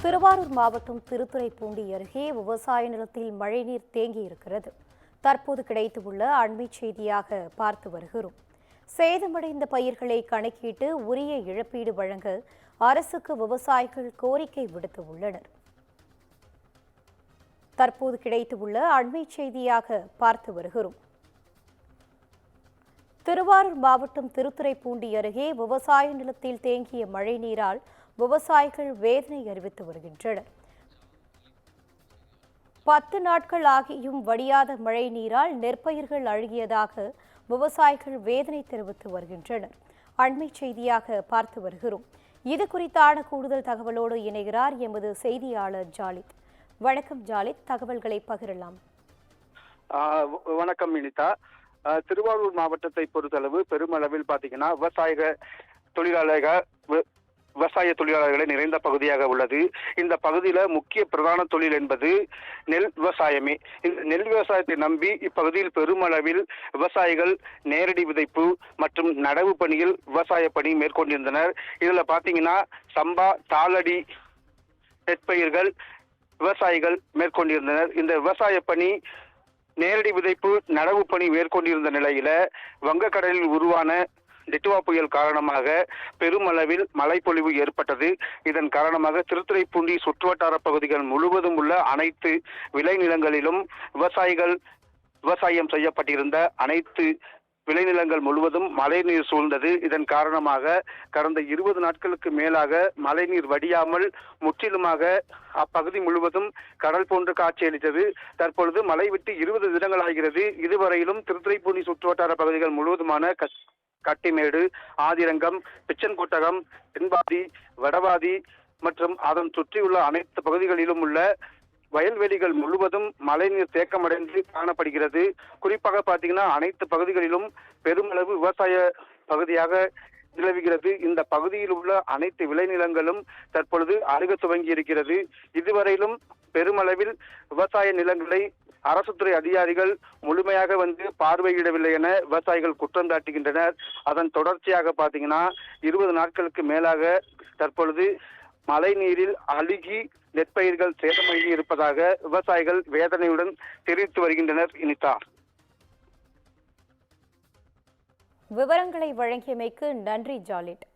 திருவாரூர் மாவட்டம் திருத்துறைப்பூண்டி அருகே விவசாய நிலத்தில் மழைநீர் தேங்கியிருக்கிறது. தற்போது கிடைத்துள்ள அண்மை செய்தியாக பார்த்து வருகிறோம். சேதமடைந்த பயிர்களை கணக்கிட்டு உரிய இழப்பீடு வழங்க அரசுக்கு விவசாயிகள் கோரிக்கை விடுத்துள்ளனர். தற்போது கிடைத்துள்ள அண்மை செய்தியாக பார்த்து வருகிறோம். திருவாரூர் மாவட்டம் திருத்துறைப்பூண்டி அருகே விவசாய நிலத்தில் தேங்கிய மழைநீரால் விவசாயிகள் வேதனை அறிவித்து வருகின்றனர். 10 நாட்கள் ஆகியும் வடியாத மழை நீரால் நெற்பயிர்கள் அழுகியதாக விவசாயிகள் வேதனை தெரிவித்து வருகின்றனர். அண்மை செய்தியாக பார்த்து வருகிறோம். இது குறித்தான கூடுதல் தகவலோடு இணைகிறார் எமது செய்தியாளர் ஜாலித். வணக்கம் ஜாலித், தகவல்களை பகிரலாம். வணக்கம் வினிதா. திருவாரூர் மாவட்டத்தை பொறுத்தளவு பெருமளவில் பாத்தீங்கன்னா விவசாய தொழிலாளர்களை நிறைந்த பகுதியாக உள்ளது. இந்த பகுதியில முக்கிய பிரதான தொழில் என்பது நெல் விவசாயமே. இந்த நெல் விவசாயத்தை நம்பி இப்பகுதியில் பெருமளவில் விவசாயிகள் நேரடி விதைப்பு மற்றும் நடவு பணியில் விவசாய பணி மேற்கொண்டிருந்தனர். இதுல பாத்தீங்கன்னா சம்பா, தாளடி நெற்பயிர்கள் விவசாயிகள் மேற்கொண்டிருந்தனர். இந்த விவசாய பணி நேரடி விதைப்பு நடவு பணி மேற்கொண்டிருந்த நிலையில வங்கக்கடலில் உருவான டிட்டுவா புயல் காரணமாக பெருமளவில் மழைப்பொழிவு ஏற்பட்டது. இதன் காரணமாக திருத்துறைப்பூண்டி சுற்றுவட்டார பகுதிகள் முழுவதும் உள்ள அனைத்து விளைநிலங்களிலும் விவசாயம் செய்யப்பட்டிருந்த அனைத்து விளைநிலங்கள் முழுவதும் மழைநீர் சூழ்ந்தது. இதன் காரணமாக கடந்த 20 நாட்களுக்கு மேலாக மழைநீர் வடியாமல் முற்றிலுமாக அப்பகுதி முழுவதும் கடல் போன்று காட்சியளித்தது. தற்பொழுது மழை விட்டு 20 தினங்கள் ஆகிறது. இதுவரையிலும் திருத்துறைப்பூண்டி சுற்றுவட்டார பகுதிகள் முழுவதுமான கட்டிமேடு, ஆதிரங்கம், பிச்சன்கோட்டகம், தென்பாதி, வடபாதி மற்றும் அதன் சுற்றியுள்ள அனைத்து பகுதிகளிலும் உள்ள வயல்வெளிகள் முழுவதும் மழைநீர் தேக்கமடைந்து காணப்படுகிறது. குறிப்பாக பார்த்தீங்கன்னா அனைத்து பகுதிகளிலும் பெருமளவு விவசாய பகுதியாக நிலவுகிறது. இந்த பகுதியில் உள்ள அனைத்து விளைநிலங்களும் தற்பொழுது அருக துவங்கி இருக்கிறது. இதுவரையிலும் பெருமளவில் விவசாய நிலங்களை அரசுத்துறை அதிகாரிகள் முழுமையாக பார்வையிடவில்லை என விவசாயிகள் குற்றம் சாட்டுகின்றனர். அதன் தொடர்ச்சியாக பார்த்தீங்கன்னா 20 நாட்களுக்கு மேலாக தற்பொழுது மழை நீரில் அழுகி நெற்பயிர்கள் சேதமடைந்து இருப்பதாக விவசாயிகள் வேதனையுடன் தெரிவித்து வருகின்றனர். இனிதா, விவரங்களை வழங்கியமைக்கு நன்றி ஜாலிட்.